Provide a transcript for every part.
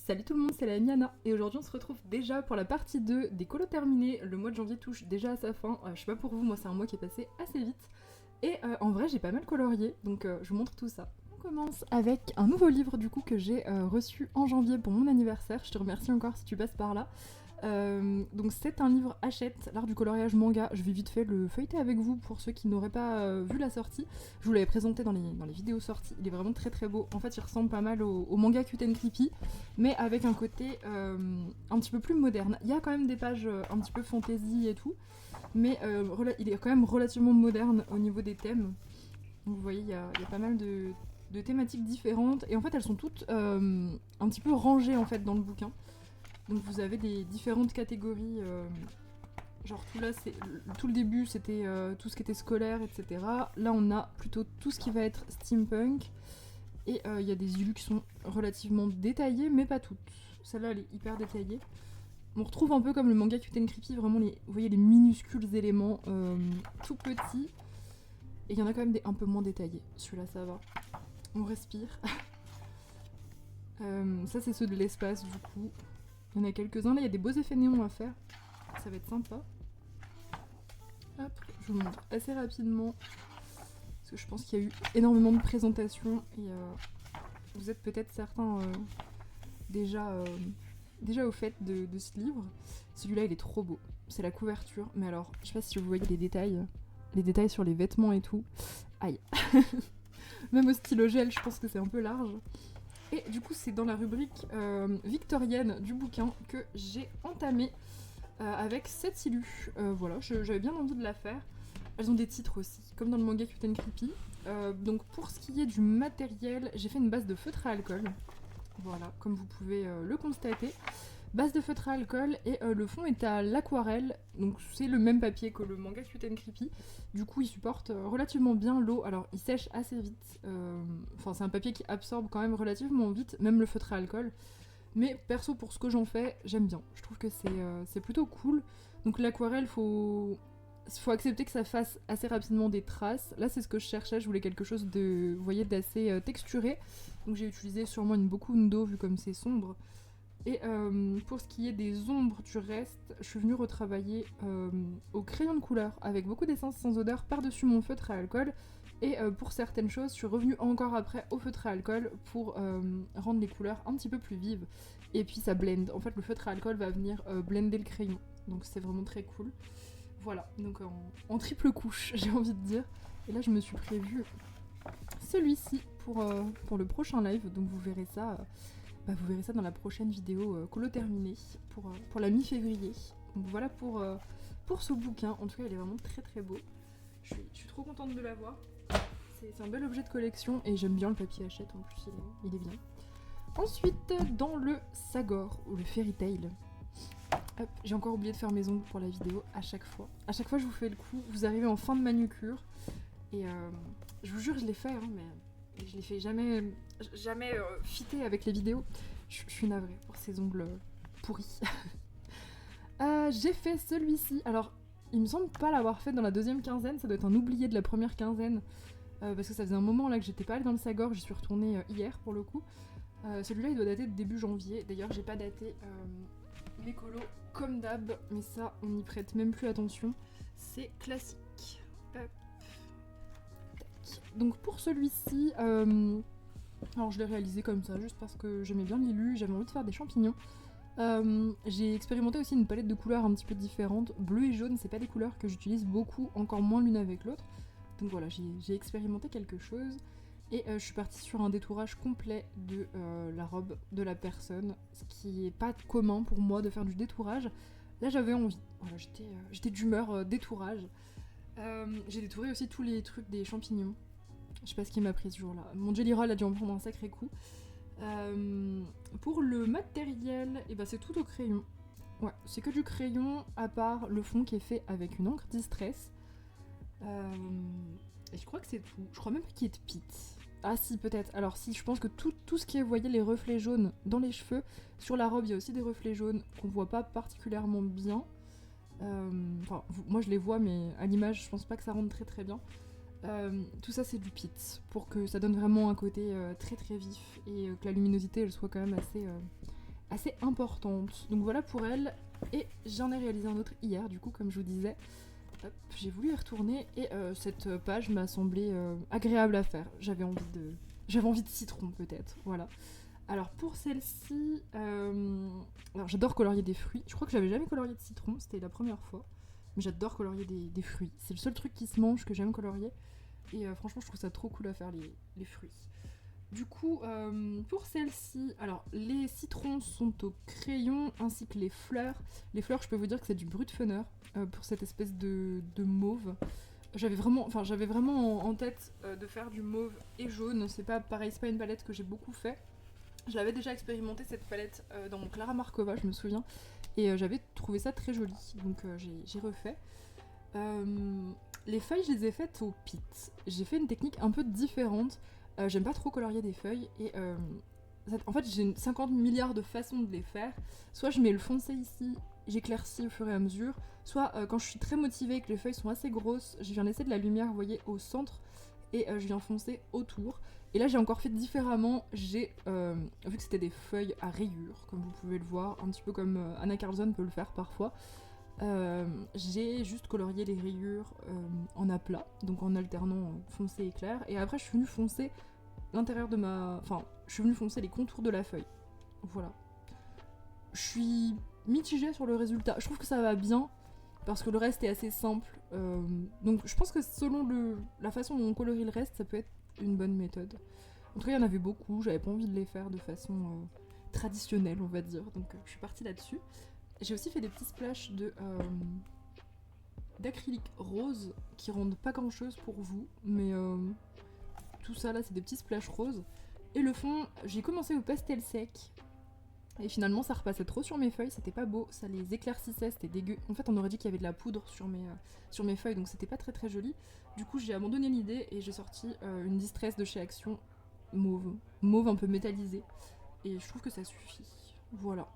Salut tout le monde, c'est la Miana et aujourd'hui on se retrouve déjà pour la partie 2 des colos terminés. Le mois de janvier touche déjà à sa fin, je sais pas pour vous, moi c'est un mois qui est passé assez vite. Et en vrai j'ai pas mal colorié, donc je vous montre tout ça. On commence avec un nouveau livre du coup que j'ai reçu en janvier pour mon anniversaire, je te remercie encore si tu passes par là. Donc c'est un livre Hachette, l'art du coloriage manga. Je vais vite fait le feuilleter avec vous pour ceux qui n'auraient pas vu la sortie. Je vous l'avais présenté dans les vidéos sorties. Il est vraiment très très beau. En fait, il ressemble pas mal au manga Cute and Creepy, mais avec un côté un petit peu plus moderne. Il y a quand même des pages un petit peu fantasy et tout, mais il est quand même relativement moderne au niveau des thèmes. Donc, vous voyez, il y a pas mal de thématiques différentes et en fait, elles sont toutes un petit peu rangées en fait dans le bouquin. Donc vous avez des différentes catégories, genre tout le début c'était tout ce qui était scolaire, etc. Là on a plutôt tout ce qui va être steampunk, et il y a des illus qui sont relativement détaillées, mais pas toutes. Celle-là elle est hyper détaillée. On retrouve un peu comme le manga Cute and Creepy, vraiment vous voyez les minuscules éléments tout petits, et il y en a quand même des un peu moins détaillés. Celui-là ça va, on respire. Ça c'est ceux de l'espace du coup. Il y en a quelques-uns, là il y a des beaux effets néons à faire, ça va être sympa. Hop, je vous montre assez rapidement, parce que je pense qu'il y a eu énormément de présentations, et vous êtes peut-être certains déjà au fait de ce livre. Celui-là il est trop beau, c'est la couverture, mais alors je sais pas si vous voyez les détails sur les vêtements et tout, aïe. Même au stylo gel je pense que c'est un peu large. Et du coup, c'est dans la rubrique victorienne du bouquin que j'ai entamé avec 7 illus. Voilà, j'avais bien envie de la faire. Elles ont des titres aussi, comme dans le manga Cute and Creepy. Donc pour ce qui est du matériel, j'ai fait une base de feutre à alcool. Voilà, comme vous pouvez le constater. Base de feutre à alcool, et le fond est à l'aquarelle, donc c'est le même papier que le manga Cute and Creepy. Du coup il supporte relativement bien l'eau, alors il sèche assez vite, enfin c'est un papier qui absorbe quand même relativement vite, même le feutre à alcool. Mais perso pour ce que j'en fais, j'aime bien, je trouve que c'est plutôt cool. Donc l'aquarelle, faut accepter que ça fasse assez rapidement des traces. Là c'est ce que je cherchais, je voulais quelque chose de, vous voyez, d'assez texturé. Donc j'ai utilisé sûrement une Bokundo vu comme c'est sombre. Et pour ce qui est des ombres du reste, je suis venue retravailler au crayon de couleur avec beaucoup d'essence sans odeur par-dessus mon feutre à alcool. Et pour certaines choses, je suis revenue encore après au feutre à alcool pour rendre les couleurs un petit peu plus vives. Et puis ça blend. En fait, le feutre à alcool va venir blender le crayon. Donc c'est vraiment très cool. Voilà, donc en triple couche, j'ai envie de dire. Et là, je me suis prévu celui-ci pour le prochain live. Donc vous verrez ça. Vous verrez ça dans la prochaine vidéo colo terminée pour la mi-février. Donc voilà pour ce bouquin. En tout cas, il est vraiment très très beau. Je suis trop contente de l'avoir. C'est un bel objet de collection et j'aime bien le papier Hachette en plus, il est bien. Ensuite, dans le Sagor ou le Fairy Tail. Hop, j'ai encore oublié de faire mes ongles pour la vidéo à chaque fois. À chaque fois, je vous fais le coup. Vous arrivez en fin de manucure et je vous jure, je l'ai fait, hein, mais je les fais jamais fitter avec les vidéos. Je suis navrée pour ces ongles pourris. J'ai fait celui-ci. Alors, il me semble pas l'avoir fait dans la deuxième quinzaine. Ça doit être un oublié de la première quinzaine. Parce que ça faisait un moment là que j'étais pas allée dans le Sagor. J'y suis retournée hier pour le coup. Celui-là, il doit dater de début janvier. D'ailleurs, j'ai pas daté les colos comme d'hab. Mais ça, on n'y prête même plus attention. C'est classique. Hop. Donc pour celui-ci, alors je l'ai réalisé comme ça, juste parce que j'aimais bien l'illu, j'avais envie de faire des champignons. J'ai expérimenté aussi une palette de couleurs un petit peu différente. Bleu et jaune, c'est pas des couleurs que j'utilise beaucoup, encore moins l'une avec l'autre. Donc voilà, j'ai expérimenté quelque chose. Et je suis partie sur un détourage complet de la robe de la personne, ce qui est pas commun pour moi de faire du détourage. Là j'avais envie, voilà, j'étais d'humeur détourage. J'ai détouré aussi tous les trucs des champignons. Je sais pas ce qui m'a pris ce jour-là. Mon Jelly Roll a dû en prendre un sacré coup. Pour le matériel, c'est tout au crayon. Ouais, c'est que du crayon, à part le fond qui est fait avec une encre Distress. Et je crois que c'est tout. Je crois même pas qu'il y ait de pit. Ah si, peut-être. Alors si, je pense que tout ce qui est, vous voyez, les reflets jaunes dans les cheveux, sur la robe, il y a aussi des reflets jaunes qu'on voit pas particulièrement bien. Moi je les vois, mais à l'image, je pense pas que ça rentre très très bien. Tout ça c'est du pit pour que ça donne vraiment un côté très très vif et que la luminosité elle soit quand même assez importante. Donc voilà pour elle. Et j'en ai réalisé un autre hier, du coup, comme je vous disais. Hop, j'ai voulu y retourner et cette page m'a semblé agréable à faire. J'avais envie de citron peut-être, voilà. Alors pour celle-ci, alors j'adore colorier des fruits. Je crois que j'avais jamais colorié de citron, c'était la première fois. Mais j'adore colorier des fruits. C'est le seul truc qui se mange que j'aime colorier. Et franchement, je trouve ça trop cool à faire les fruits. Du coup, pour celle-ci, alors les citrons sont au crayon ainsi que les fleurs. Les fleurs, je peux vous dire que c'est du Brutfunner pour cette espèce de mauve. J'avais vraiment en tête de faire du mauve et jaune. C'est pas pareil, c'est pas une palette que j'ai beaucoup fait. J'avais déjà expérimenté cette palette dans mon Clara Markova, je me souviens, et j'avais trouvé ça très joli, donc j'ai refait. Les feuilles, je les ai faites au pit. J'ai fait une technique un peu différente. J'aime pas trop colorier des feuilles et en fait j'ai 50 milliards de façons de les faire. Soit je mets le foncé ici, j'éclaircis au fur et à mesure, soit quand je suis très motivée et que les feuilles sont assez grosses, je viens laisser de la lumière, vous voyez, au centre et je viens foncer autour. Et là j'ai encore fait différemment, j'ai vu que c'était des feuilles à rayures, comme vous pouvez le voir, un petit peu comme Anna Carlson peut le faire parfois. J'ai juste colorié les rayures en aplat, donc en alternant foncé et clair, et après je suis venue foncer l'intérieur de ma... Enfin, je suis venue foncer les contours de la feuille. Voilà. Je suis mitigée sur le résultat. Je trouve que ça va bien, parce que le reste est assez simple. Donc je pense que selon la façon dont on colorie le reste, ça peut être une bonne méthode. En tout cas, il y en avait beaucoup, j'avais pas envie de les faire de façon traditionnelle, on va dire, donc je suis partie là-dessus. J'ai aussi fait des petits splashes d'acrylique rose qui rendent pas grand chose pour vous, mais tout ça là c'est des petits splashes roses. Et le fond, j'ai commencé au pastel sec et finalement ça repassait trop sur mes feuilles, c'était pas beau, ça les éclaircissait, c'était dégueu. En fait on aurait dit qu'il y avait de la poudre sur mes feuilles, donc c'était pas très très joli. Du coup j'ai abandonné l'idée et j'ai sorti une distress de chez Action mauve un peu métallisé, et je trouve que ça suffit. Voilà.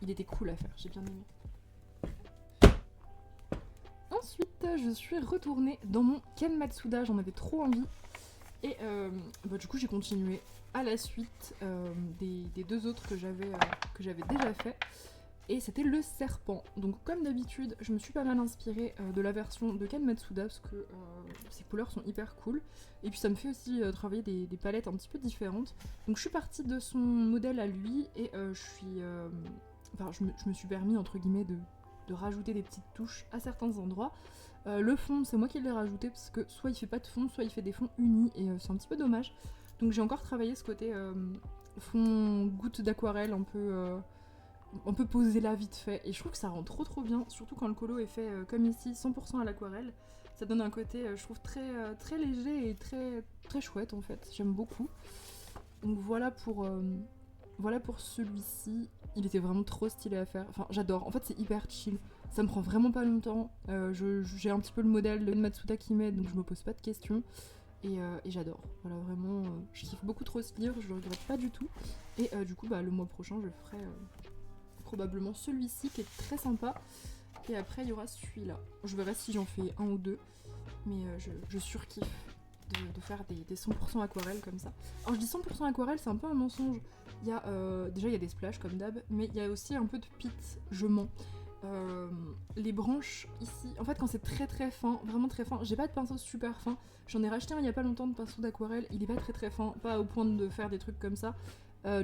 Il était cool à faire, j'ai bien aimé. Ensuite, je suis retournée dans mon Ken Matsuda, j'en avais trop envie. Et du coup, j'ai continué à la suite des deux autres que j'avais déjà fait. Et c'était le serpent. Donc comme d'habitude, je me suis pas mal inspirée de la version de Ken Matsuda parce que ses couleurs sont hyper cool. Et puis ça me fait aussi travailler des palettes un petit peu différentes. Donc je suis partie de son modèle à lui et je me suis permis entre guillemets de rajouter des petites touches à certains endroits. Le fond, c'est moi qui l'ai rajouté parce que soit il fait pas de fond, soit il fait des fonds unis et c'est un petit peu dommage. Donc j'ai encore travaillé ce côté fond goutte d'aquarelle un peu posé là vite fait, et je trouve que ça rend trop bien, surtout quand le colo est fait comme ici, 100% à l'aquarelle. Ça donne un côté, je trouve, très léger et très chouette en fait, j'aime beaucoup. Donc voilà pour celui-ci. Il était vraiment trop stylé à faire, enfin j'adore, en fait c'est hyper chill, ça me prend vraiment pas longtemps. J'ai un petit peu le modèle de Matsuda qui m'aide, donc je me pose pas de questions. Et j'adore, voilà, vraiment, je kiffe beaucoup trop ce livre, je le regrette pas du tout. Et du coup, le mois prochain, je ferai probablement celui-ci qui est très sympa. Et après, il y aura celui-là. Je verrai si j'en fais un ou deux, mais je surkiffe de faire des 100% aquarelle comme ça. Alors je dis 100% aquarelle, c'est un peu un mensonge. Il y a, déjà, il y a des splashes comme d'hab, mais il y a aussi un peu de pit, je mens. Les branches ici, en fait quand c'est très fin, vraiment très fin, j'ai pas de pinceau super fin, j'en ai racheté un il y a pas longtemps de pinceau d'aquarelle, il est pas très fin, pas au point de faire des trucs comme ça.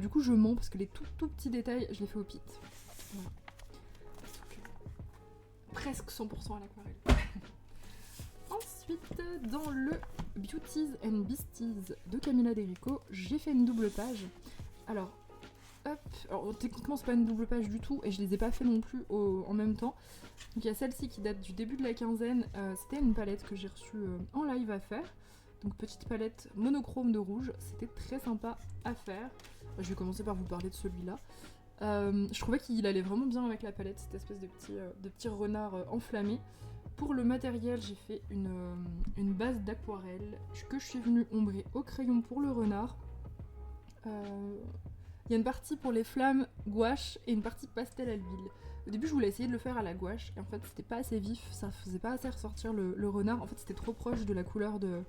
Du coup je mens parce que les tout petits détails je les fais au pit. Voilà. Presque 100% à l'aquarelle. Ensuite, dans le Beauties and Beasties de Camilla Derico, j'ai fait une double page. Alors techniquement c'est pas une double page du tout et je les ai pas fait non plus en même temps. Donc il y a celle-ci qui date du début de la quinzaine, c'était une palette que j'ai reçue en live à faire. Donc petite palette monochrome de rouge, c'était très sympa à faire. Je vais commencer par vous parler de celui-là. Je trouvais qu'il allait vraiment bien avec la palette, cette espèce de petit renard enflammé. Pour le matériel, j'ai fait une base d'aquarelle que je suis venue ombrer au crayon pour le renard. Il y a une partie pour les flammes gouache et une partie pastel à l'huile. Au début je voulais essayer de le faire à la gouache et en fait c'était pas assez vif, ça faisait pas assez ressortir le renard, en fait c'était trop proche de la couleur de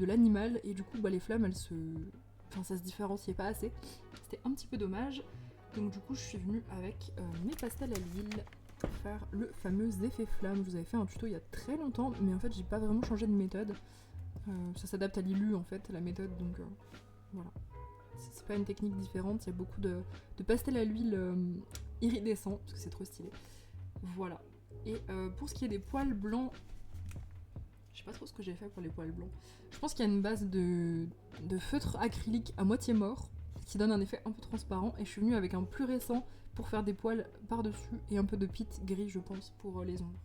l'animal et du coup les flammes ça se différenciait pas assez, c'était un petit peu dommage. Donc du coup je suis venue avec mes pastels à l'huile pour faire le fameux effet flamme. Je vous avais fait un tuto il y a très longtemps, mais en fait j'ai pas vraiment changé de méthode. Ça s'adapte à l'ILU en fait, la méthode, donc voilà. C'est pas une technique différente, il y a beaucoup de pastels à l'huile iridescents, parce que c'est trop stylé. Voilà. Et pour ce qui est des poils blancs, je sais pas trop ce que j'ai fait pour les poils blancs. Je pense qu'il y a une base de feutre acrylique à moitié mort, qui donne un effet un peu transparent, et je suis venue avec un plus récent pour faire des poils par-dessus, et un peu de pit gris je pense pour les ombres.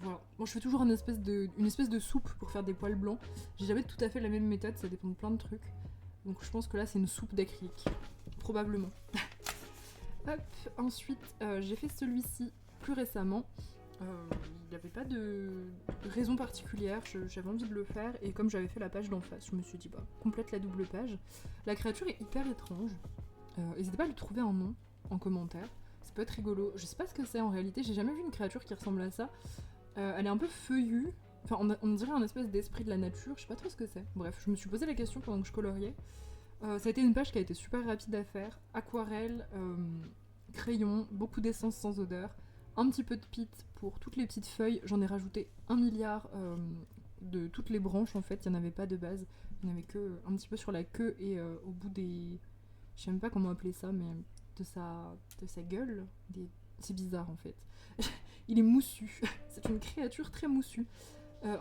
Voilà. Moi je fais toujours une espèce de soupe pour faire des poils blancs. J'ai jamais tout à fait la même méthode, ça dépend de plein de trucs. Donc je pense que là c'est une soupe d'acrylique. Probablement. Hop, ensuite j'ai fait celui-ci plus récemment. Il n'y avait pas de raison particulière, j'avais envie de le faire et comme j'avais fait la page d'en face, je me suis dit bah complète la double page. La créature est hyper étrange. N'hésitez pas à lui trouver un nom en commentaire. Ça peut être rigolo. Je sais pas ce que c'est en réalité, j'ai jamais vu une créature qui ressemble à ça. Elle est un peu feuillue. Enfin, on dirait un espèce d'esprit de la nature, je sais pas trop ce que c'est. Bref, je me suis posé la question pendant que je coloriais. Ça a été une page qui a été super rapide à faire. Aquarelle, crayon, beaucoup d'essence sans odeur, un petit peu de pit pour toutes les petites feuilles. J'en ai rajouté 1 milliard de toutes les branches en fait, il n'y en avait pas de base. Il n'y en avait que un petit peu sur la queue et au bout des... Je sais même pas comment appeler ça, mais de sa gueule. C'est bizarre en fait. Il est moussu. C'est une créature très moussue.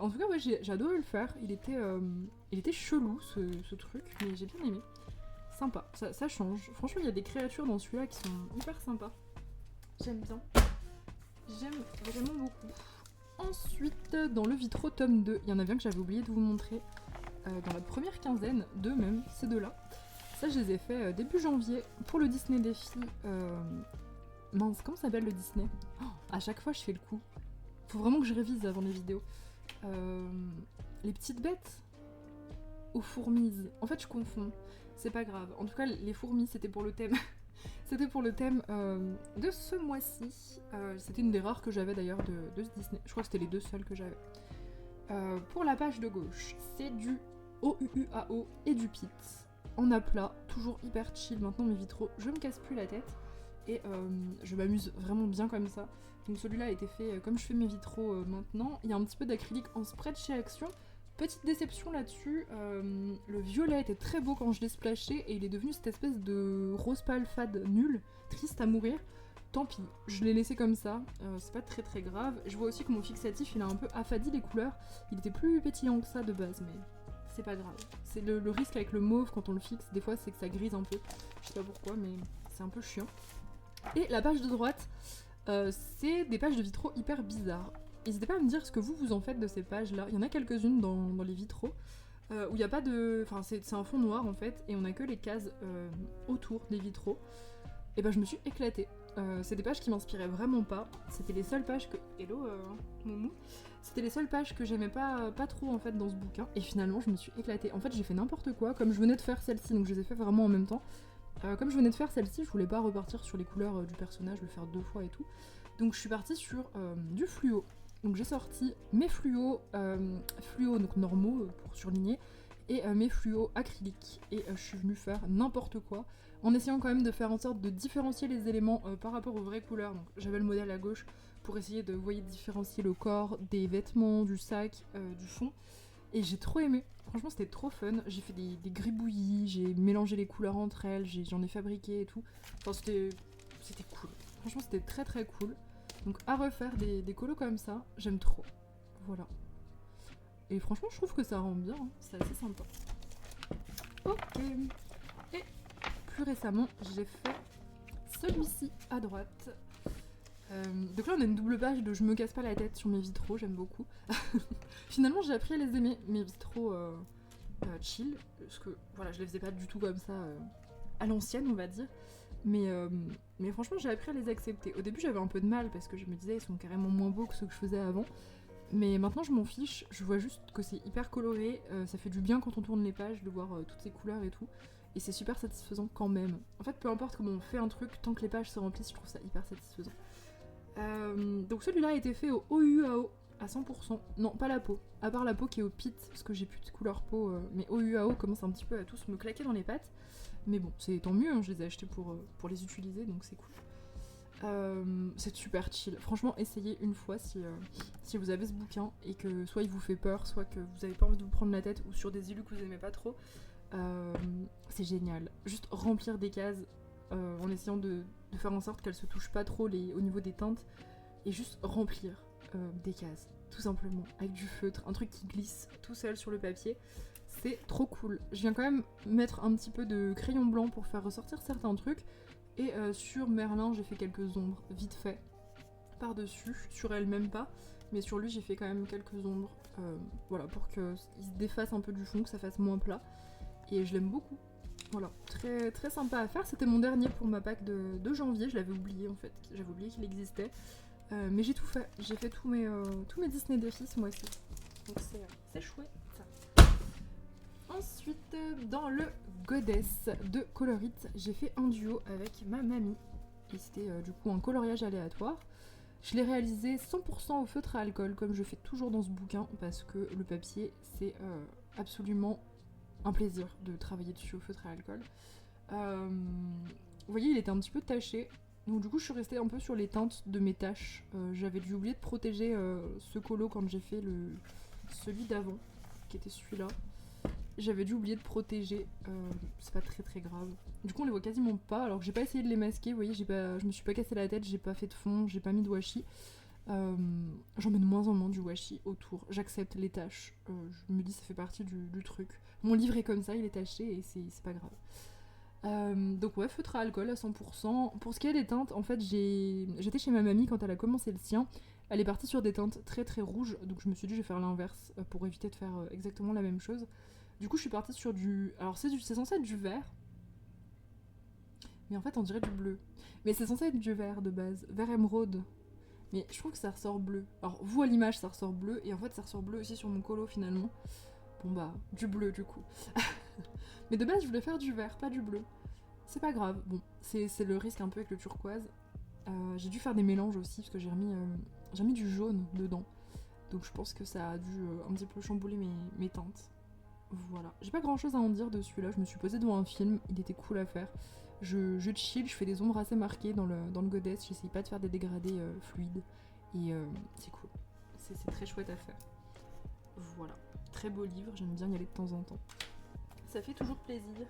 En tout cas, ouais, j'ai adoré le faire. Il était chelou ce truc, mais j'ai bien aimé. Sympa, ça change. Franchement, il y a des créatures dans celui-là qui sont hyper sympas. J'aime bien. J'aime vraiment beaucoup. Ensuite, dans le Vitro tome 2, il y en avait un que j'avais oublié de vous montrer. Dans la première quinzaine, deux même, ces deux-là. Ça, je les ai fait début janvier pour le Disney Défi. Mince, comment s'appelle le Disney ? À chaque fois, je fais le coup. Faut vraiment que je révise avant les vidéos. Les petites bêtes ou fourmises. En fait, je confonds. C'est pas grave. En tout cas, les fourmis, c'était pour le thème. C'était pour le thème de ce mois-ci. C'était une des rares que j'avais d'ailleurs de ce Disney. Je crois que c'était les deux seuls que j'avais. Pour la page de gauche, c'est du OUUAO et du pit. En aplat, toujours hyper chill. Maintenant, mes vitraux, je me casse plus la tête. Et je m'amuse vraiment bien comme ça. Donc celui-là a été fait comme je fais mes vitraux maintenant. Il y a un petit peu d'acrylique en spray de chez Action. Petite déception là-dessus, le violet était très beau quand je l'ai splashé et il est devenu cette espèce de rose pâle fade nul, triste à mourir. Tant pis, je l'ai laissé comme ça, c'est pas très très grave. Je vois aussi que mon fixatif il a un peu affadi les couleurs, il était plus pétillant que ça de base, mais c'est pas grave. C'est le risque avec le mauve quand on le fixe, des fois c'est que ça grise un peu, je sais pas pourquoi mais c'est un peu chiant. Et la page de droite, c'est des pages de vitraux hyper bizarres. N'hésitez pas à me dire ce que vous en faites de ces pages-là. Il y en a quelques-unes dans les vitraux où il n'y a pas de... Enfin, c'est un fond noir en fait, et on a que les cases autour des vitraux. Et ben je me suis éclatée. C'est des pages qui m'inspiraient vraiment pas. C'était les seules pages que... Hello, Moumou. C'était les seules pages que j'aimais pas trop en fait dans ce bouquin. Et finalement, je me suis éclatée. En fait, j'ai fait n'importe quoi, comme je venais de faire celle-ci, donc je les ai fait vraiment en même temps. Comme je venais de faire celle-ci, je voulais pas repartir sur les couleurs du personnage, le faire 2 fois et tout. Donc je suis partie sur du fluo. Donc j'ai sorti mes fluos, donc normaux pour surligner, et mes fluos acryliques. Et je suis venue faire n'importe quoi, en essayant quand même de faire en sorte de différencier les éléments par rapport aux vraies couleurs. Donc j'avais le modèle à gauche pour essayer de, vous voyez, différencier le corps, des vêtements, du sac, du fond. Et j'ai trop aimé. Franchement, c'était trop fun. J'ai fait des gribouillis, j'ai mélangé les couleurs entre elles, j'en ai fabriqué et tout. Enfin, c'était cool. Franchement, c'était très très cool. Donc à refaire des colos comme ça, j'aime trop. Voilà. Et franchement, je trouve que ça rend bien, hein. C'est assez sympa. Ok. Et plus récemment, j'ai fait celui-ci à droite. Donc là, on a une double page de je me casse pas la tête sur mes vitraux, j'aime beaucoup. Finalement, j'ai appris à les aimer, mes vitraux chill, parce que voilà, je les faisais pas du tout comme ça à l'ancienne, on va dire. Mais franchement, j'ai appris à les accepter. Au début, j'avais un peu de mal parce que je me disais, ils sont carrément moins beaux que ceux que je faisais avant. Mais maintenant, je m'en fiche. Je vois juste que c'est hyper coloré. Ça fait du bien quand on tourne les pages de voir toutes ces couleurs et tout. Et c'est super satisfaisant quand même. En fait, peu importe comment on fait un truc, tant que les pages se remplissent, je trouve ça hyper satisfaisant. Donc celui-là a été fait au OUAO à 100%. Non, pas la peau. À part la peau qui est au pit, parce que j'ai plus de couleur peau. Mais OUAO commence un petit peu à tous me claquer dans les pattes. Mais bon, c'est tant mieux, hein, je les ai achetés pour les utiliser, donc c'est cool. C'est super chill. Franchement, essayez une fois si vous avez ce bouquin et que soit il vous fait peur, soit que vous avez pas envie de vous prendre la tête ou sur des illus que vous aimez pas trop. C'est génial. Juste remplir des cases en essayant de faire en sorte qu'elles se touchent pas trop au niveau des teintes et juste remplir des cases, tout simplement, avec du feutre, un truc qui glisse tout seul sur le papier. C'est trop cool. Je viens quand même mettre un petit peu de crayon blanc pour faire ressortir certains trucs. Et sur Merlin, j'ai fait quelques ombres, vite fait, par-dessus. Sur elle, même pas. Mais sur lui, j'ai fait quand même quelques ombres. Voilà, pour qu'il se défasse un peu du fond, que ça fasse moins plat. Et je l'aime beaucoup. Voilà, très, très sympa à faire. C'était mon dernier pour ma pack de janvier. Je l'avais oublié, en fait. J'avais oublié qu'il existait. Mais j'ai tout fait. J'ai fait tous mes Disney Défis ce mois-ci. Donc c'est chouette. Ensuite, dans le Goddess de Colorit, j'ai fait un duo avec ma mamie. Et c'était du coup un coloriage aléatoire. Je l'ai réalisé 100% au feutre à alcool, comme je fais toujours dans ce bouquin, parce que le papier, c'est absolument un plaisir de travailler dessus au feutre à alcool. Vous voyez, il était un petit peu taché. Donc du coup, je suis restée un peu sur les teintes de mes taches. J'avais dû oublier de protéger ce colo quand j'ai fait celui d'avant, qui était celui-là. J'avais dû oublier de protéger, c'est pas très très grave. Du coup on les voit quasiment pas, alors que j'ai pas essayé de les masquer, vous voyez, je me suis pas cassé la tête, j'ai pas fait de fond, j'ai pas mis de washi. J'en mets de moins en moins du washi autour, j'accepte les taches, je me dis ça fait partie du truc. Mon livre est comme ça, il est taché et c'est pas grave. Donc ouais, feutre à alcool à 100%. Pour ce qui est des teintes, en fait j'étais chez ma mamie quand elle a commencé le sien. Elle est partie sur des teintes très très rouges, donc je me suis dit je vais faire l'inverse pour éviter de faire exactement la même chose. Du coup, je suis partie sur du... Alors, c'est censé être du vert. Mais en fait, on dirait du bleu. Mais c'est censé être du vert de base. Vert émeraude. Mais je trouve que ça ressort bleu. Alors, vous, à l'image, ça ressort bleu. Et en fait, ça ressort bleu aussi sur mon colo, finalement. Bon, bah, du bleu, du coup. Mais de base, je voulais faire du vert, pas du bleu. C'est pas grave. Bon, c'est le risque un peu avec le turquoise. J'ai dû faire des mélanges aussi, parce que j'ai remis du jaune dedans. Donc, je pense que ça a dû un petit peu chambouler mes teintes. Voilà, j'ai pas grand chose à en dire de celui-là, je me suis posée devant un film, il était cool à faire. Je chill, je fais des ombres assez marquées dans le Goddess, j'essaye pas de faire des dégradés fluides. Et c'est cool, c'est très chouette à faire. Voilà, très beau livre, j'aime bien y aller de temps en temps. Ça fait toujours plaisir.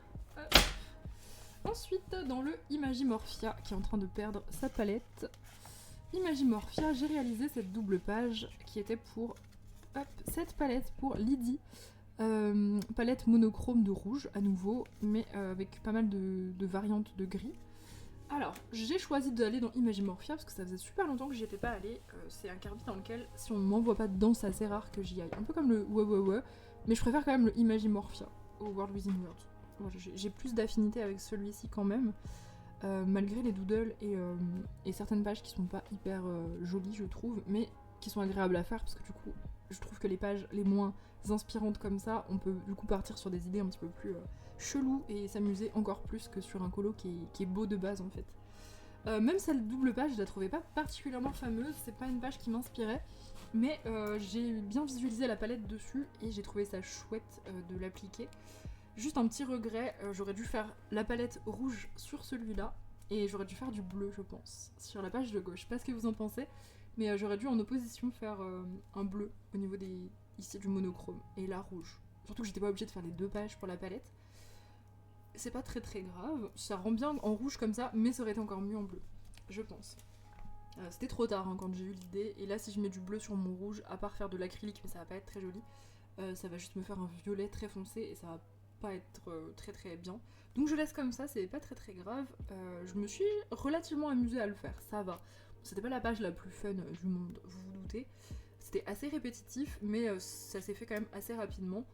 Ensuite, dans le Imagimorphia, qui est en train de perdre sa palette. Imagimorphia, j'ai réalisé cette double page qui était pour cette palette pour Lydie. Palette monochrome de rouge à nouveau, mais avec pas mal de variantes de gris. Alors, j'ai choisi d'aller dans Imagimorphia parce que ça faisait super longtemps que j'y étais pas allée. C'est un carbi dans lequel, si on ne m'envoie pas dedans, c'est assez rare que j'y aille. Un peu comme le ouais, mais je préfère quand même le Imagimorphia au World Within Worlds. Voilà, j'ai plus d'affinité avec celui-ci quand même, malgré les doodles et certaines pages qui sont pas hyper jolies, je trouve, mais qui sont agréables à faire parce que du coup, je trouve que les pages les moins inspirantes comme ça, on peut du coup partir sur des idées un petit peu plus cheloues et s'amuser encore plus que sur un colo qui est beau de base en fait. Même cette double page, je la trouvais pas particulièrement fameuse, c'est pas une page qui m'inspirait, mais j'ai bien visualisé la palette dessus et j'ai trouvé ça chouette de l'appliquer. Juste un petit regret, j'aurais dû faire la palette rouge sur celui-là et j'aurais dû faire du bleu je pense, sur la page de gauche. Je sais pas ce que vous en pensez, mais j'aurais dû en opposition faire un bleu au niveau ici du monochrome et la rouge. Surtout que j'étais pas obligée de faire les deux pages pour la palette. C'est pas très très grave, ça rend bien en rouge comme ça, mais ça aurait été encore mieux en bleu, je pense. C'était trop tard hein, quand j'ai eu l'idée, et là si je mets du bleu sur mon rouge, à part faire de l'acrylique, mais ça va pas être très joli, ça va juste me faire un violet très foncé et ça va pas être très très bien. Donc je laisse comme ça, c'est pas très très grave. Je me suis relativement amusée à le faire, ça va. C'était pas la page la plus fun du monde, vous vous doutez. C'était assez répétitif, mais ça s'est fait quand même assez rapidement.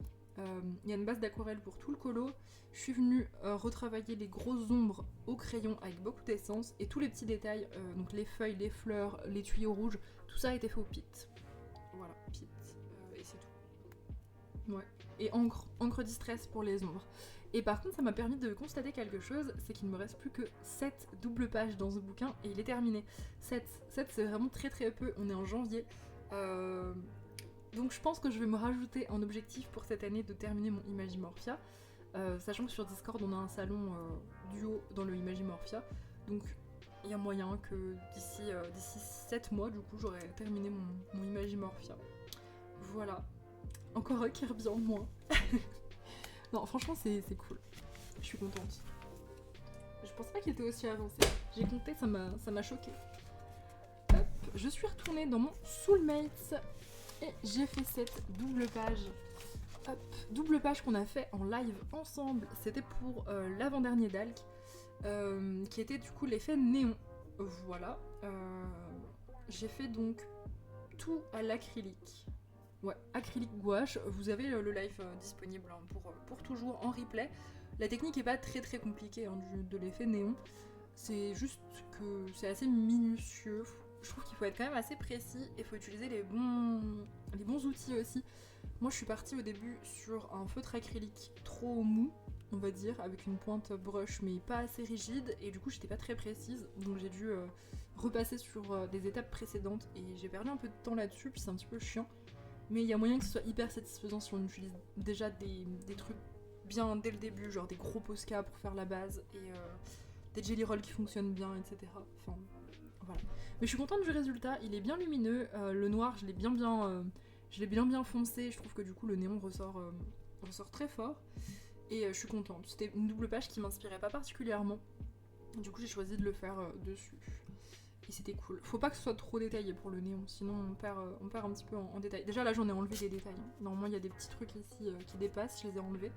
Il y a une base d'aquarelle pour tout le colo. Je suis venue retravailler les grosses ombres au crayon avec beaucoup d'essence et tous les petits détails, donc les feuilles, les fleurs, les tuyaux rouges, tout ça a été fait au pit. Voilà, pit, et c'est tout. Ouais. Et encre distress pour les ombres. Et par contre, ça m'a permis de constater quelque chose, c'est qu'il ne me reste plus que 7 doubles pages dans ce bouquin et il est terminé. 7 c'est vraiment très très peu, on est en janvier. Donc je pense que je vais me rajouter un objectif pour cette année de terminer mon Imagimorphia, sachant que sur Discord on a un salon duo dans le Imagimorphia, donc il y a moyen que d'ici 7 mois du coup j'aurai terminé mon Imagimorphia. Voilà, encore un Kirby en moins. Non franchement c'est cool, je suis contente. Je pense pas qu'il était aussi avancé, j'ai compté, ça m'a choqué. Hop, je suis retournée dans mon Soulmates. Et j'ai fait cette double page. Hop, double page qu'on a fait en live ensemble. C'était pour l'avant-dernier Dalk, qui était du coup l'effet néon. Voilà. J'ai fait donc tout à l'acrylique. Ouais, acrylique gouache. Vous avez le live disponible hein, pour toujours en replay. La technique est pas très très compliquée hein, de l'effet néon. C'est juste que c'est assez minutieux. Je trouve qu'il faut être quand même assez précis et il faut utiliser les bons outils aussi. Moi je suis partie au début sur un feutre acrylique trop mou, on va dire, avec une pointe brush mais pas assez rigide et du coup j'étais pas très précise donc j'ai dû repasser sur des étapes précédentes et j'ai perdu un peu de temps là-dessus puis c'est un petit peu chiant. Mais il y a moyen que ce soit hyper satisfaisant si on utilise déjà des trucs bien dès le début, genre des gros Posca pour faire la base et des jelly rolls qui fonctionnent bien, etc. Enfin, voilà. Mais je suis contente du résultat, il est bien lumineux, le noir je l'ai bien foncé, je trouve que du coup le néon ressort très fort et je suis contente. C'était une double page qui m'inspirait pas particulièrement, du coup j'ai choisi de le faire dessus. Et c'était cool. Faut pas que ce soit trop détaillé pour le néon, sinon on perd un petit peu en détail. Déjà là j'en ai enlevé des détails, hein. Normalement il y a des petits trucs ici qui dépassent, je les ai enlevés.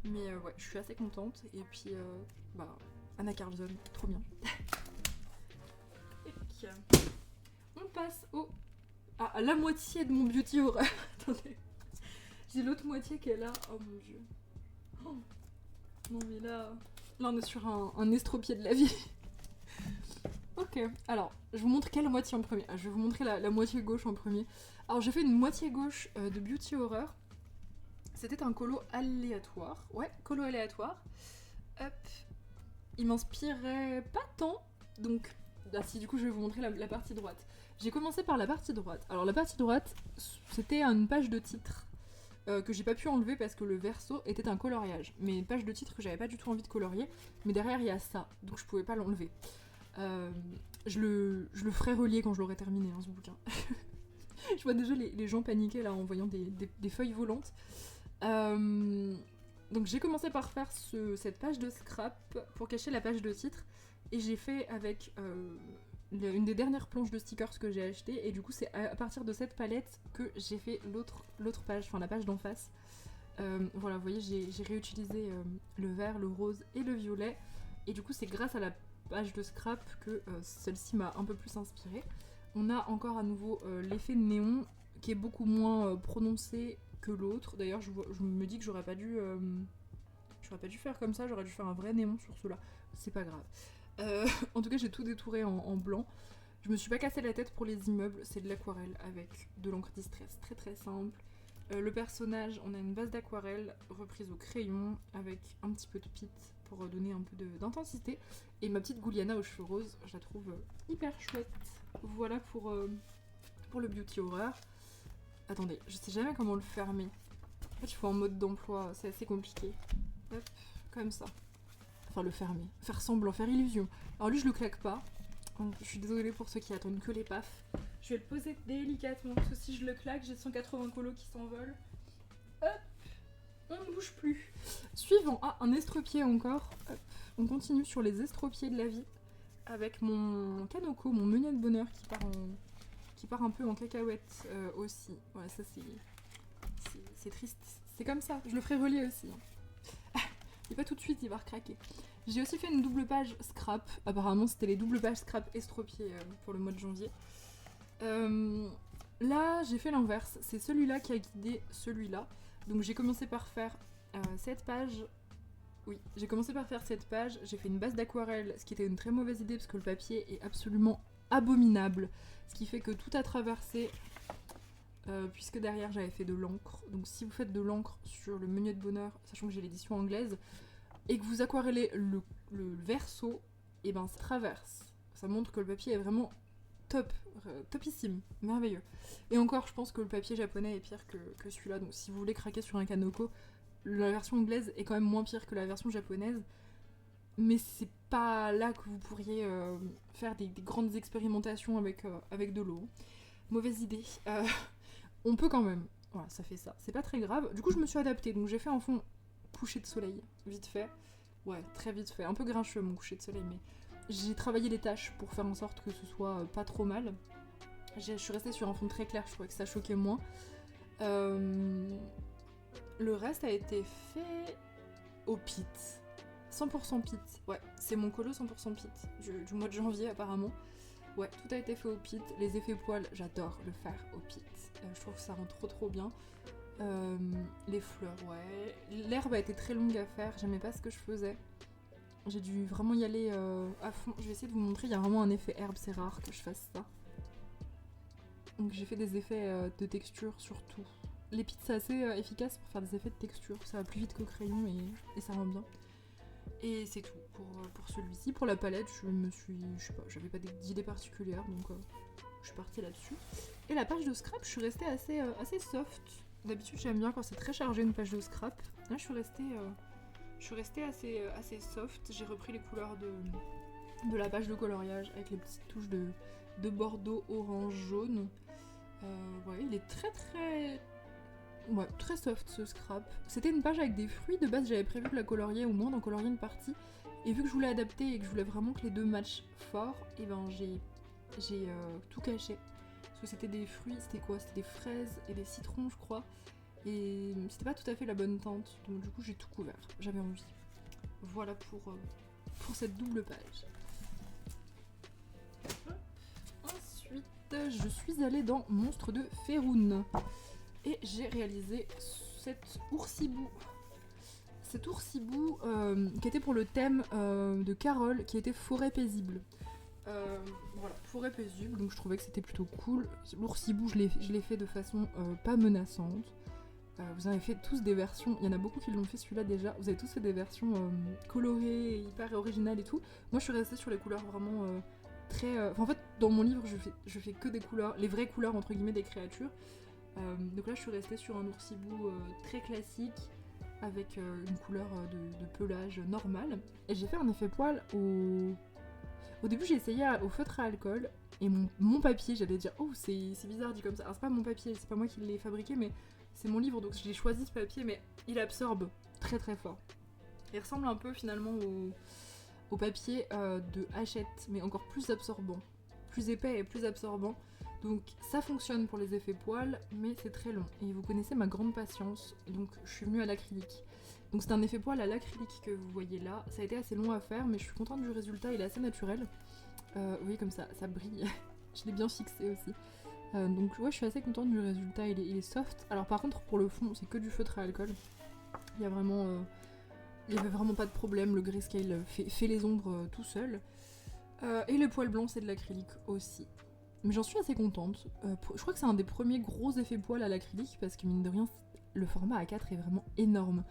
Mais ouais, je suis assez contente. Et puis, Anna Carlson, trop bien. On passe à la moitié de mon beauty horror. Attendez. J'ai l'autre moitié qui est là. Oh mon dieu. Oh. Non mais là on est sur un estropié de la vie. Ok, alors, je vous montre quelle moitié en premier. Je vais vous montrer la moitié gauche en premier. Alors j'ai fait une moitié gauche de beauty horror. C'était un colo aléatoire. Ouais, colo aléatoire. Hop. Il m'inspirait pas tant. Donc, si du coup je vais vous montrer la partie droite. J'ai commencé par la partie droite. Alors la partie droite, c'était une page de titre que j'ai pas pu enlever parce que le verso était un coloriage. Mais une page de titre que j'avais pas du tout envie de colorier. Mais derrière il y a ça, donc je pouvais pas l'enlever. Je le ferai relier quand je l'aurai terminé, hein, ce bouquin. Je vois déjà les gens paniquer là en voyant des feuilles volantes. Donc j'ai commencé par faire cette page de scrap pour cacher la page de titre et j'ai fait avec une des dernières planches de stickers que j'ai acheté et du coup c'est à partir de cette palette que j'ai fait l'autre page, enfin la page d'en face. Voilà, vous voyez j'ai réutilisé le vert, le rose et le violet et du coup c'est grâce à la page de scrap que celle-ci m'a un peu plus inspirée. On a encore à nouveau l'effet néon qui est beaucoup moins prononcé que l'autre. D'ailleurs, je me dis que j'aurais pas dû faire comme ça, j'aurais dû faire un vrai néon sur ceux-là. C'est pas grave. En tout cas, j'ai tout détouré en blanc. Je me suis pas cassé la tête pour les immeubles, c'est de l'aquarelle avec de l'encre distress, très très simple. Le personnage, on a une base d'aquarelle reprise au crayon avec un petit peu de pit pour donner un peu d'intensité. Et ma petite Gouliana aux cheveux roses, je la trouve hyper chouette. Voilà pour le beauty horror. Attendez, je sais jamais comment le fermer. En fait, il faut un mode d'emploi, c'est assez compliqué. Hop, comme ça. Enfin, le fermer. Faire semblant, faire illusion. Alors lui, je le claque pas. Donc, je suis désolée pour ceux qui attendent que les pafs. Je vais le poser délicatement, parce que si je le claque, j'ai 180 colos qui s'envolent. Hop, on ne bouge plus. Suivant, un estropié encore. Hop, on continue sur les estropiés de la vie. Avec mon Kanoko, mon meunier de bonheur qui part un peu en cacahuète aussi. Voilà, ça c'est triste. C'est comme ça, je le ferai relier aussi. Et pas tout de suite, il va recraquer. J'ai aussi fait une double page scrap. Apparemment, c'était les doubles pages scrap estropiés pour le mois de janvier. Là, j'ai fait l'inverse. C'est celui-là qui a guidé celui-là. Donc j'ai commencé par faire cette page. Oui, j'ai commencé par faire cette page. J'ai fait une base d'aquarelle, ce qui était une très mauvaise idée parce que le papier est absolument abominable. Ce qui fait que tout a traversé, puisque derrière j'avais fait de l'encre. Donc si vous faites de l'encre sur le meunier de bonheur, sachant que j'ai l'édition anglaise, et que vous aquarellez le verso, et ben ça traverse. Ça montre que le papier est vraiment top, topissime, merveilleux. Et encore, je pense que le papier japonais est pire que celui-là, donc si vous voulez craquer sur un Kanoko, la version anglaise est quand même moins pire que la version japonaise, mais c'est pas là que vous pourriez faire des grandes expérimentations avec de l'eau. Mauvaise idée. On peut quand même. Voilà, ça fait ça. C'est pas très grave. Du coup, je me suis adaptée, donc j'ai fait un fond coucher de soleil, vite fait. Ouais, très vite fait. Un peu grincheux mon coucher de soleil, mais j'ai travaillé les tâches pour faire en sorte que ce soit pas trop mal. Je suis restée sur un fond très clair, je trouvais que ça choquait moins. Le reste a été fait au pit. 100% pit. Ouais, c'est mon colo 100% pit du mois de janvier apparemment. Ouais, tout a été fait au pit. Les effets poils, j'adore le faire au pit. Je trouve que ça rend trop bien. Les fleurs, ouais. L'herbe a été très longue à faire, j'aimais pas ce que je faisais. J'ai dû vraiment y aller à fond. Je vais essayer de vous montrer, il y a vraiment un effet herbe, c'est rare que je fasse ça. Donc j'ai fait des effets de texture surtout. Les pits c'est assez efficace pour faire des effets de texture, ça va plus vite qu'au crayon et ça rend bien. Et c'est tout pour celui-ci. Pour la palette, je sais pas, j'avais pas d'idée particulière, donc je suis partie là-dessus. Et la page de scrap, je suis restée assez soft. D'habitude, j'aime bien quand c'est très chargé une page de scrap. Là, je suis restée assez soft. J'ai repris les couleurs de la page de coloriage avec les petites touches de bordeaux, orange, jaune. Ouais, il est très soft ce scrap. C'était une page avec des fruits, de base j'avais prévu de la colorier, au moins d'en colorier une partie. Et vu que je voulais adapter et que je voulais vraiment que les deux matchent fort, et ben j'ai tout caché. Parce que c'était des fruits, c'était quoi? C'était des fraises et des citrons je crois. Et c'était pas tout à fait la bonne teinte, donc du coup j'ai tout couvert, j'avais envie. Voilà pour cette double page. Ensuite, je suis allée dans Monstre de Féroun. Et j'ai réalisé cet oursibou. Cet oursibou qui était pour le thème de Carole, qui était forêt paisible. Voilà, forêt paisible, donc je trouvais que c'était plutôt cool. L'oursibou, je l'ai fait de façon pas menaçante. Vous en avez fait tous des versions, il y en a beaucoup qui l'ont fait celui-là déjà. Vous avez tous fait des versions colorées, hyper originales et tout. Moi je suis restée sur les couleurs vraiment très... en fait, dans mon livre, je fais que des couleurs, les vraies couleurs entre guillemets des créatures. Donc là je suis restée sur un oursibou très classique avec une couleur de pelage normale. Et j'ai fait un effet poil au début j'ai essayé au feutre à alcool et mon papier, j'allais dire oh c'est bizarre dit comme ça. Alors c'est pas mon papier, c'est pas moi qui l'ai fabriqué mais c'est mon livre donc j'ai choisi ce papier mais il absorbe très fort. Il ressemble un peu finalement au papier de Hachette mais encore plus absorbant. Plus épais et plus absorbant. Donc ça fonctionne pour les effets poils, mais c'est très long. Et vous connaissez ma grande patience, donc je suis venue à l'acrylique. Donc c'est un effet poil à l'acrylique que vous voyez là. Ça a été assez long à faire, mais je suis contente du résultat, il est assez naturel. Vous voyez comme ça brille. Je l'ai bien fixé aussi. Donc ouais, je suis assez contente du résultat, il est soft. Alors par contre, pour le fond, c'est que du feutre à alcool. Il y avait vraiment pas de problème, le grayscale fait les ombres tout seul. Et le poil blanc, c'est de l'acrylique aussi. Mais j'en suis assez contente. Je crois que c'est un des premiers gros effets poils à l'acrylique parce que mine de rien, le format A4 est vraiment énorme.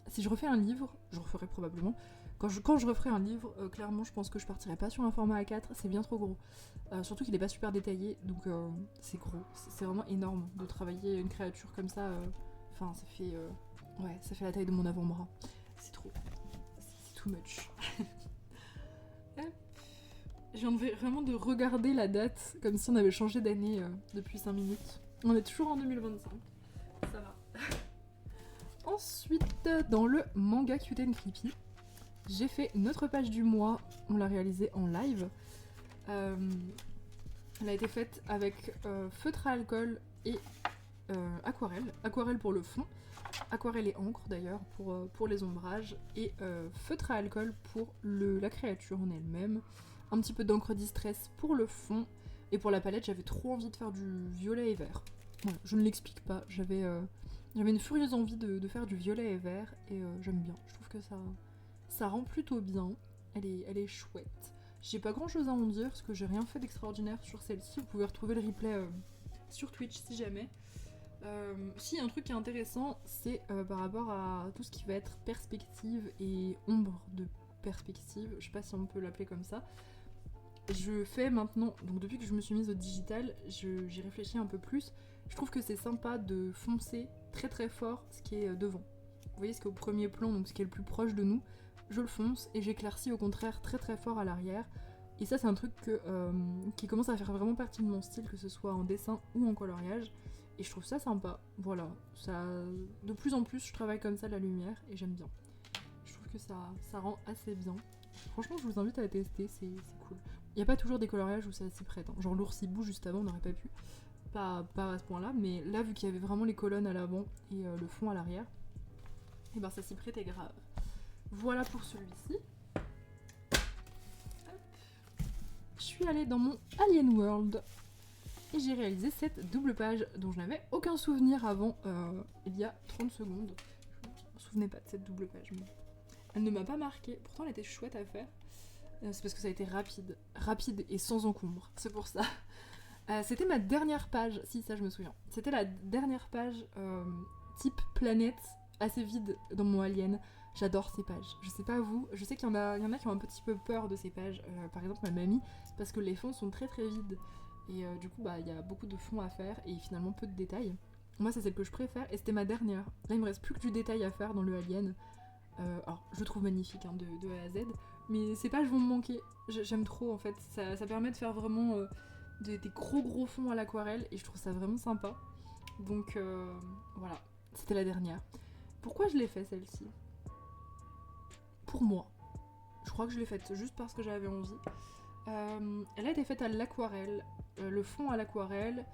Si je refais un livre, je referai probablement. Quand je referai un livre, clairement, je pense que je partirai pas sur un format A4, c'est bien trop gros. Surtout qu'il est pas super détaillé, donc c'est gros. C'est vraiment énorme de travailler une créature comme ça. Enfin, ça fait la taille de mon avant-bras. C'est trop. C'est too much. Je viens vraiment de regarder la date comme si on avait changé d'année depuis 5 minutes. On est toujours en 2025. Ça va. Ensuite, dans le manga Cute and Creepy, j'ai fait notre page du mois. On l'a réalisée en live. Elle a été faite avec feutre à alcool et aquarelle. Aquarelle pour le fond. Aquarelle et encre d'ailleurs pour les ombrages. Et feutre à alcool pour la créature en elle-même. Un petit peu d'encre distress pour le fond. Et pour la palette, j'avais trop envie de faire du violet et vert. Voilà, je ne l'explique pas. J'avais une furieuse envie de faire du violet et vert. Et j'aime bien. Je trouve que ça rend plutôt bien. Elle est chouette. J'ai pas grand chose à en dire parce que j'ai rien fait d'extraordinaire sur celle-ci. Vous pouvez retrouver le replay sur Twitch si jamais. Si, un truc qui est intéressant, c'est par rapport à tout ce qui va être perspective et ombre de perspective. Je sais pas si on peut l'appeler comme ça. je fais maintenant, donc depuis que je me suis mise au digital, j'y réfléchis un peu plus. Je trouve que c'est sympa de foncer très très fort ce qui est devant. Vous voyez ce qui est au premier plan, donc ce qui est le plus proche de nous, je le fonce et j'éclaircis au contraire très très fort à l'arrière. Et ça c'est un truc qui commence à faire vraiment partie de mon style, que ce soit en dessin ou en coloriage. Et je trouve ça sympa, voilà. Ça, de plus en plus je travaille comme ça la lumière et j'aime bien. Je trouve que ça rend assez bien. Franchement je vous invite à la tester, c'est cool. Il n'y a pas toujours des coloriages où ça s'y prête, hein. Genre l'oursibou juste avant on n'aurait pas pu. Pas à ce point là, mais là vu qu'il y avait vraiment les colonnes à l'avant et le fond à l'arrière, et ben ça s'y prêtait grave. Voilà pour celui-ci. Je suis allée dans mon Alien World et j'ai réalisé cette double page dont je n'avais aucun souvenir avant il y a 30 secondes. Je ne me souvenais pas de cette double page, mais elle ne m'a pas marquée. Pourtant elle était chouette à faire. C'est parce que ça a été rapide et sans encombre, c'est pour ça. C'était ma dernière page, si ça je me souviens. C'était la dernière page type planète, assez vide dans mon Alien. J'adore ces pages. Je sais pas vous, je sais qu'il y en a qui ont un petit peu peur de ces pages. Par exemple ma mamie, parce que les fonds sont très très vides. Et du coup bah il y a beaucoup de fonds à faire et finalement peu de détails. Moi c'est celle que je préfère et c'était ma dernière. Là il me reste plus que du détail à faire dans le Alien. Alors je le trouve magnifique hein, de A à Z. Mais ces pages vont me manquer. J'aime trop en fait. Ça permet de faire vraiment des gros fonds à l'aquarelle et je trouve ça vraiment sympa. Donc voilà, c'était la dernière. Pourquoi je l'ai fait celle-ci? Pour moi. Je crois que je l'ai faite juste parce que j'avais envie. Elle a été faite à l'aquarelle, le fond à l'aquarelle,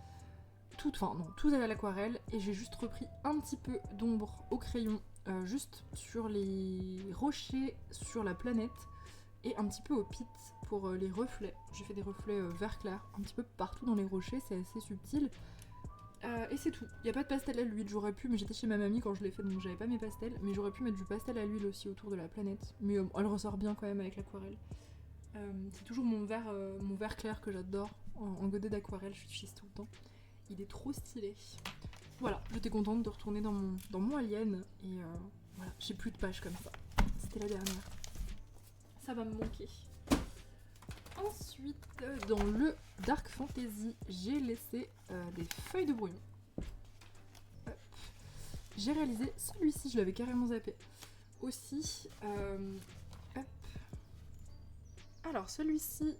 tout à l'aquarelle et j'ai juste repris un petit peu d'ombre au crayon, juste sur les rochers, sur la planète et un petit peu au pit pour les reflets. J'ai fait des reflets vert clair un petit peu partout dans les rochers, c'est assez subtil. Et c'est tout. Il n'y a pas de pastel à l'huile, j'aurais pu, mais j'étais chez ma mamie quand je l'ai fait donc j'avais pas mes pastels, mais j'aurais pu mettre du pastel à l'huile aussi autour de la planète. Mais elle ressort bien quand même avec l'aquarelle. C'est toujours mon vert clair que j'adore en godet d'aquarelle, j'utilise tout le temps. Il est trop stylé. Voilà, j'étais contente de retourner dans mon Alien et voilà, j'ai plus de pages comme ça. C'était la dernière. Ça va me manquer. Ensuite, dans le Dark Fantasy, j'ai laissé des feuilles de brouillon. Hop. J'ai réalisé celui-ci, je l'avais carrément zappé. Aussi, hop. Alors celui-ci,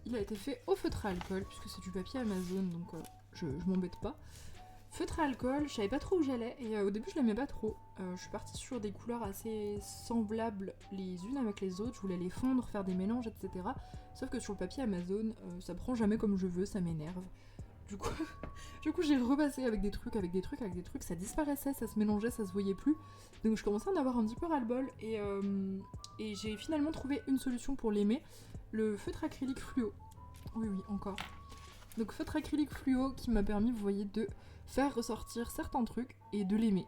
il a été fait au feutre à alcool, puisque c'est du papier Amazon, donc je m'embête pas. Feutre à alcool, je savais pas trop où j'allais, et au début je l'aimais pas trop. Je suis partie sur des couleurs assez semblables les unes avec les autres, je voulais les fondre, faire des mélanges, etc. Sauf que sur le papier Amazon, ça prend jamais comme je veux, ça m'énerve. Du coup j'ai repassé avec des trucs, ça disparaissait, ça se mélangeait, ça se voyait plus. Donc je commençais à en avoir un petit peu ras-le-bol, et j'ai finalement trouvé une solution pour l'aimer, le feutre acrylique fluo. Oui, encore. Donc feutre acrylique fluo qui m'a permis, vous voyez, de faire ressortir certains trucs et de l'aimer.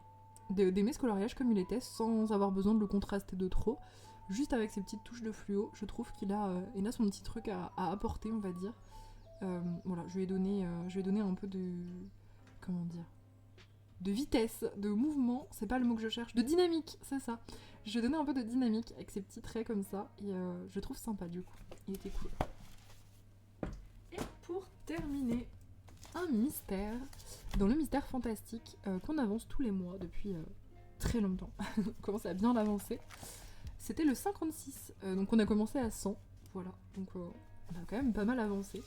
D'aimer ce coloriage comme il était sans avoir besoin de le contraster de trop. Juste avec ces petites touches de fluo, je trouve qu'il a son petit truc à apporter, on va dire. Voilà, je lui ai donné un peu de... comment dire, de vitesse, de mouvement, c'est pas le mot que je cherche, de dynamique, c'est ça. Je lui ai donné un peu de dynamique avec ces petits traits comme ça, et je trouve sympa du coup. Il était cool. Et pour terminer, un mystère, dans le mystère fantastique qu'on avance tous les mois depuis très longtemps. On commence à bien l'avancer. C'était le 56, donc on a commencé à 100, voilà, donc on a quand même pas mal avancé.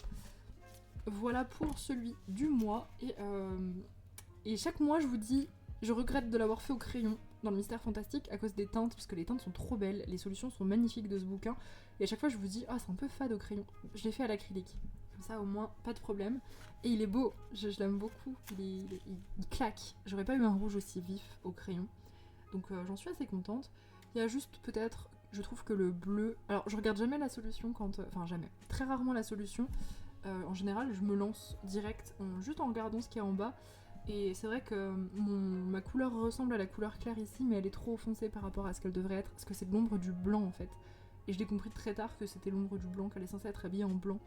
Voilà pour celui du mois, et chaque mois je vous dis, je regrette de l'avoir fait au crayon dans le mystère fantastique à cause des teintes, parce que les teintes sont trop belles, les solutions sont magnifiques de ce bouquin, et à chaque fois je vous dis, ah c'est un peu fade au crayon, je l'ai fait à l'acrylique. Comme ça au moins pas de problème. Et il est beau, je l'aime beaucoup, il claque. J'aurais pas eu un rouge aussi vif au crayon. Donc j'en suis assez contente. Il y a juste peut-être, je trouve que le bleu... Alors je regarde jamais la solution quand... Enfin jamais, très rarement la solution. En général je me lance direct, juste en regardant ce qu'il y a en bas. Et c'est vrai que ma couleur ressemble à la couleur claire ici, mais elle est trop foncée par rapport à ce qu'elle devrait être. Parce que c'est de l'ombre du blanc en fait. Et je l'ai compris très tard que c'était l'ombre du blanc, qu'elle est censée être habillée en blanc.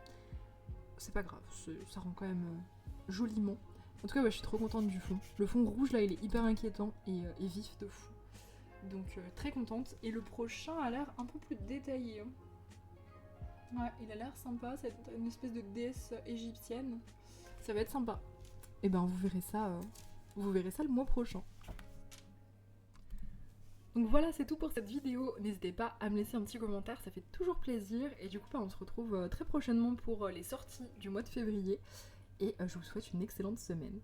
C'est pas grave, ça rend quand même joliment. En tout cas, ouais, je suis trop contente du fond. Le fond rouge, là, il est hyper inquiétant et vif de fou. Donc, très contente. Et le prochain a l'air un peu plus détaillé. Hein. Ouais, il a l'air sympa, c'est une espèce de déesse égyptienne. Ça va être sympa. Et ben vous verrez ça le mois prochain. Donc voilà, c'est tout pour cette vidéo. N'hésitez pas à me laisser un petit commentaire, ça fait toujours plaisir. Et du coup, on se retrouve très prochainement pour les sorties du mois de février. Et je vous souhaite une excellente semaine.